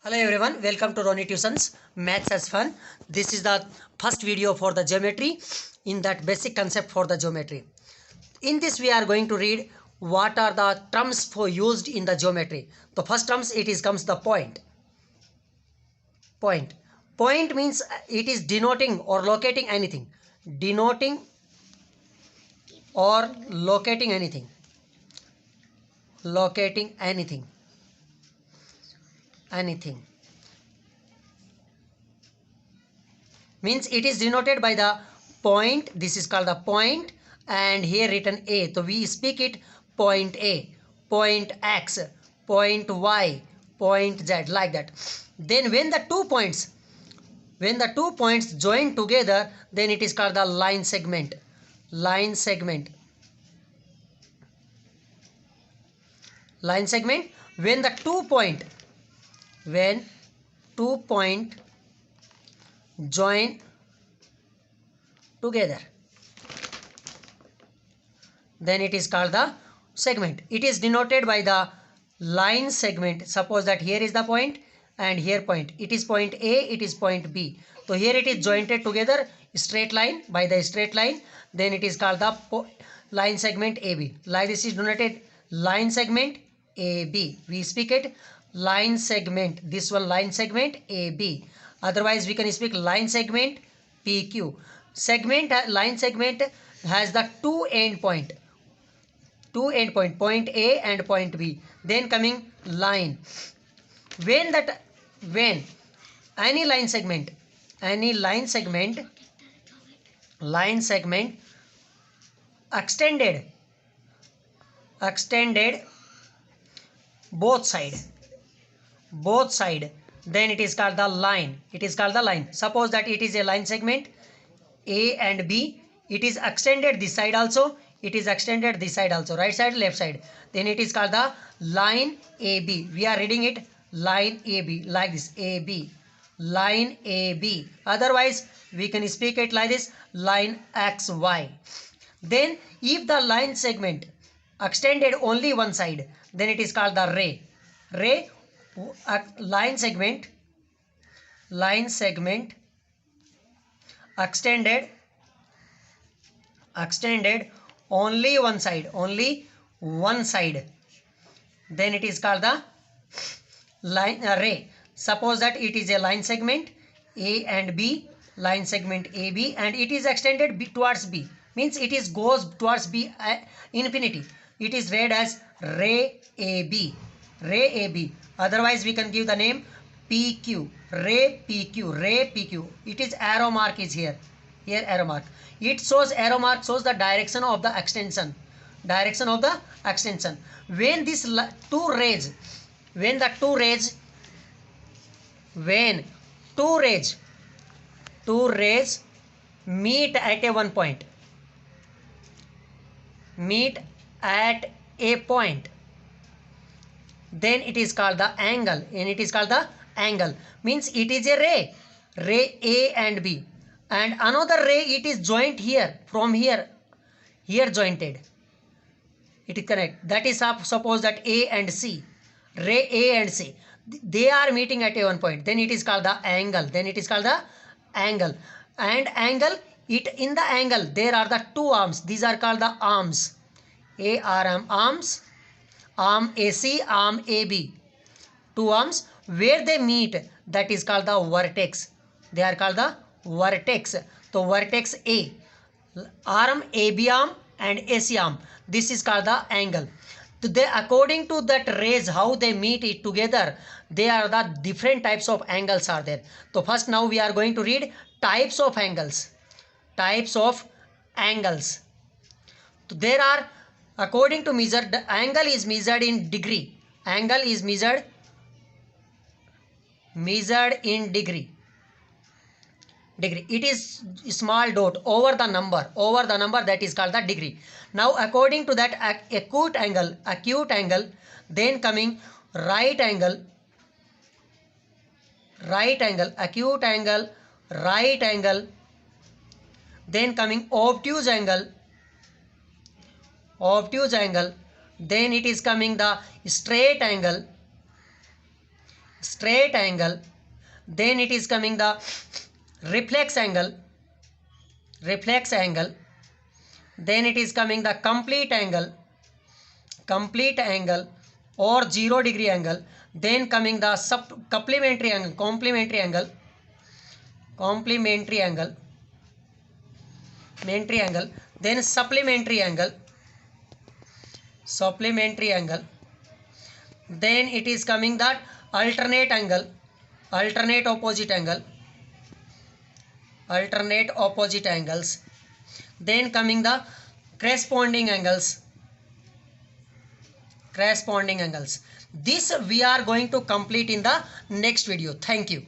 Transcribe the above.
Hello everyone, welcome to Ronnie Tuitions Maths as Fun. This is the first video for the geometry in that basic concept for the geometry. In this we are going to read what are the terms for used in the geometry. The first terms comes the point. Point. Point means it is denoting or locating anything. Denoting or locating anything. Locating anything. Anything. Means it is denoted by the point. This is called the point, and here written A. So we speak it point A, point X, point Y, point Z, like that. Then when the two points join together, then it is called the line segment. Line segment. Line segment. When two point join together, then it is called the segment. It is denoted by the line segment. Suppose that here is the point and here point. It is point A, it is point B. So here it is jointed together, straight line, by the straight line. Then it is called the line segment AB. Like this is denoted line segment AB. We speak it line segment. This one line segment AB. Otherwise we can speak line segment PQ. Line segment has the two end point, point A and point B. Then coming line. When any line segment extended both side, then it is called the line. Suppose that it is a line segment A and B. It is extended this side also, it is extended this side also, right side, left side. Then it is called the line AB. We are reading it line AB, like this, AB, line AB. Otherwise we can speak it like this, line XY. Then if the line segment extended only one side, then it is called the ray. Line segment extended only one side, then it is called the line ray. Suppose that it is a line segment A and B, line segment AB, and it is extended towards B, means it is goes towards B infinity. It is read as ray AB. Otherwise we can give the name PQ, ray PQ. It is arrow mark is here arrow mark. It shows, arrow mark shows the direction of the extension. When these two rays meet at a point, then it is called the angle, means it is a ray A and B, and another ray it is joined here, from here jointed, it is correct. That is, suppose that ray A and C, they are meeting at a one point, then it is called the angle. And angle, in the angle there are the two arms. These are called the arms. Arms, arm AC, arm AB, two arms. Where they meet, that is called the vertex. They are called the vertex. So vertex A, arm, AB arm and AC arm, this is called the angle. So they, according to that rays, how they meet it together, there are the different types of angles are there. So first now we are going to read types of angles. So there are, according to measure, the angle is measured in degree. In degree. It is small dot over the number, that is called the degree. Now according to that acute angle, then coming right angle, acute angle, right angle, then coming obtuse angle, then it is coming the straight angle, straight angle, then it is coming the reflex angle, then it is coming the complete angle or 0 degree angle, then coming the complementary angle, then supplementary angle, then it is coming that alternate opposite angles, then coming the corresponding angles. This we are going to complete in the next video. Thank you.